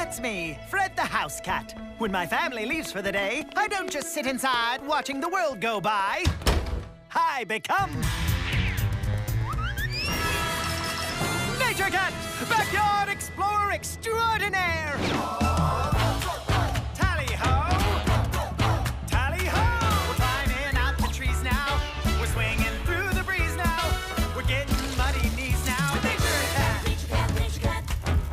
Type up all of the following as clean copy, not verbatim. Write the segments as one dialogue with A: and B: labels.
A: That's me, Fred the house cat. When my family leaves for the day, I don't just sit inside watching the world go by. I become... Nature Cat, backyard explorer extraordinaire. Tally-ho! Tally-ho! We're climbing out the trees now. We're swinging through the breeze now. We're getting muddy knees now. Nature Cat!
B: Nature Cat, Nature Cat,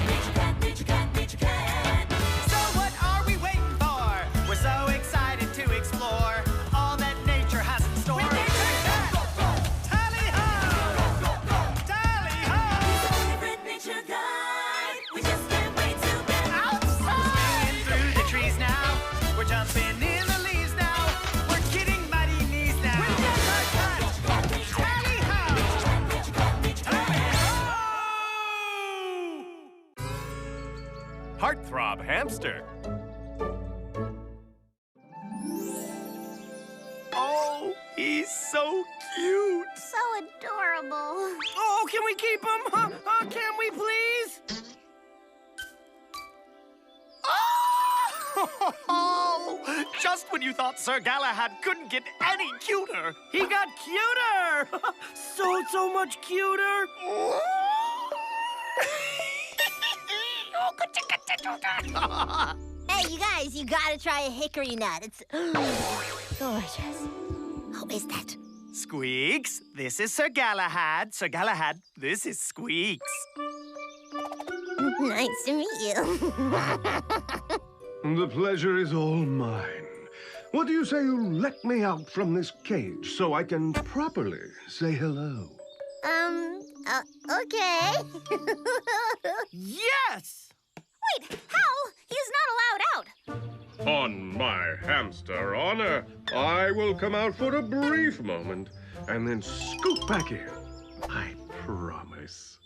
B: Nature Cat, Nature Cat, Nature Cat.
A: So what are we waiting for? We're so excited to explore all that nature has in store. With Nature Cat! Tally-ho! Tally-ho!
B: Favorite nature guide. We just can't wait to get
A: Outside! Through the trees now. We're jumping in the leaves now. We're getting muddy knees now. With Nature Cat! Tally-ho!
B: Nature Cat, Nature Cat.
A: Tally-ho!
C: Heartthrob Hamster. Oh, he's so cute.
D: So adorable.
A: Oh, can we keep him? Can we please? Oh! Just when you thought Sir Galahad couldn't get any cuter, he got cuter! so much cuter!
D: Hey, you guys, you gotta try a hickory nut. It's gorgeous. Who is that?
A: Squeaks, this is Sir Galahad. Sir Galahad, this is Squeaks.
D: Nice to meet you.
E: The pleasure is all mine. What do you say you let me out from this cage so I can properly say hello?
D: Okay.
A: Yes!
D: Wait, how? He's not allowed out.
E: On my hamster honor, I will come out for a brief moment and then scoot back in. I promise.